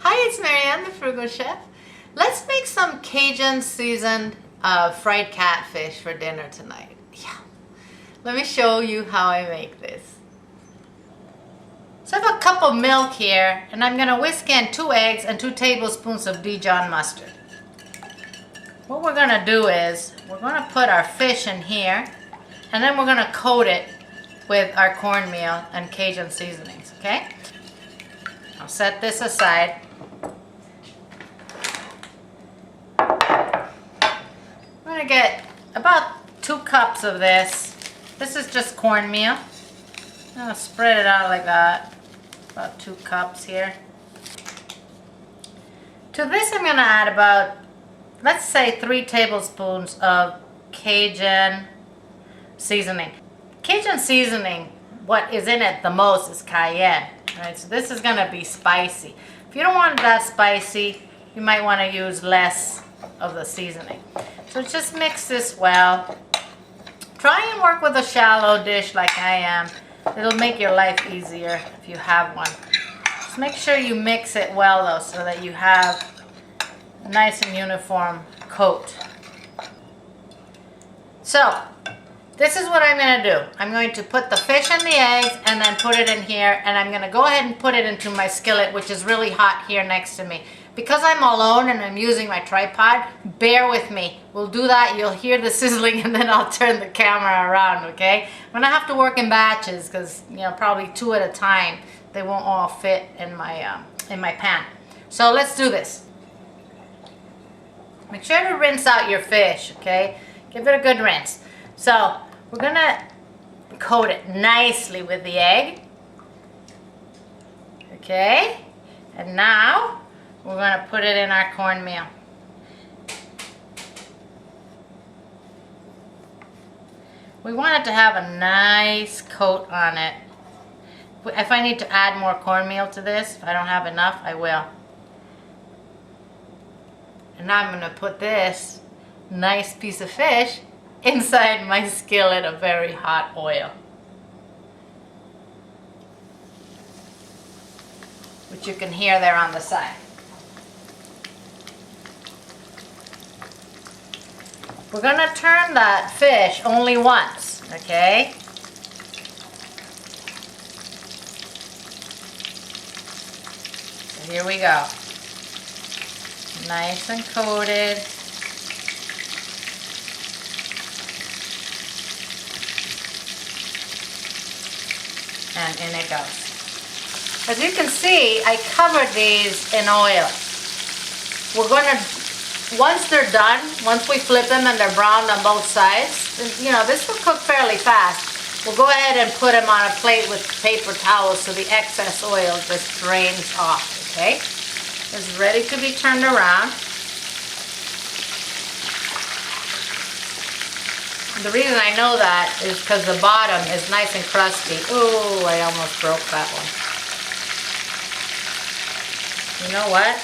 Hi, it's Marianne, the Frugal Chef. Let's make some Cajun seasoned fried catfish for dinner tonight. Yeah. Let me show you how I make this. So I have a cup of milk here, and I'm going to whisk in 2 eggs and 2 tablespoons of Dijon mustard. What we're going to do is we're going to put our fish in here, and then we're going to coat it with our cornmeal and Cajun seasonings, okay? I'll set this aside. I'm going to get about 2 cups of this. This is just cornmeal. I'm going to spread it out like that. About 2 cups here. To this I'm going to add about, let's say, 3 tablespoons of Cajun seasoning. Cajun seasoning, what is in it the most is cayenne. Right, so this is going to be spicy. If you don't want it that spicy, you might want to use less of the seasoning. So just mix this well. Try and work with a shallow dish like I am. It'll make your life easier if you have one. Just make sure you mix it well though, so that you have a nice and uniform coat. So this is what I'm going to do. I'm going to put the fish and the eggs and then put it in here, and I'm going to go ahead and put it into my skillet, which is really hot here next to me. Because I'm alone and I'm using my tripod, bear with me. We'll do that. You'll hear the sizzling, and then I'll turn the camera around, okay? I'm going to have to work in batches because, you know, probably 2 at a time. They won't all fit in my pan. So let's do this. Make sure to rinse out your fish, okay? Give it a good rinse. So we're going to coat it nicely with the egg. Okay? And now we're going to put it in our cornmeal. We want it to have a nice coat on it. If I need to add more cornmeal to this, if I don't have enough, I will. And now I'm going to put this nice piece of fish inside my skillet of very hot oil, which you can hear there on the side. We're going to turn that fish only once, okay? So here we go. Nice and coated. And in it goes. As you can see, I covered these in oil. We're going to, once they're done, once we flip them and they're browned on both sides, you know, this will cook fairly fast. We'll go ahead and put them on a plate with paper towels so the excess oil just drains off, okay? It's ready to be turned around. The reason I know that is because the bottom is nice and crusty. Ooh, I almost broke that one. You know what?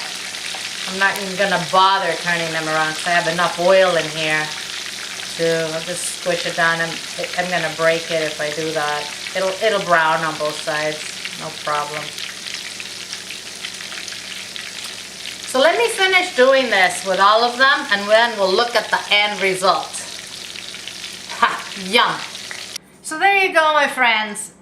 I'm not even going to bother turning them around because I have enough oil in here I'll just squish it down, and I'm going to break it if I do that. It'll brown on both sides, no problem. So let me finish doing this with all of them, and then we'll look at the end result. Yum. So there you go, my friends.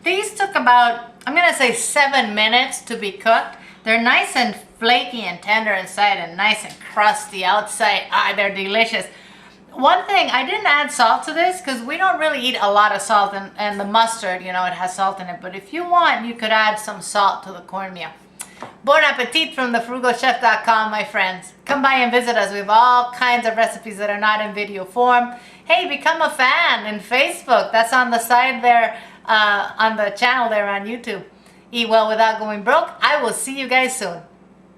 These took about, I'm going to say 7 minutes to be cooked. They're nice and flaky and tender inside and nice and crusty outside. They're delicious. One thing, I didn't add salt to this because we don't really eat a lot of salt, and the mustard, you know, it has salt in it. But if you want, you could add some salt to the cornmeal. Bon appetit from thefrugalchef.com, my friends. Come by and visit us. We have all kinds of recipes that are not in video form. Hey, become a fan in Facebook. That's on the side there, on the channel there on YouTube. Eat well without going broke. I will see you guys soon.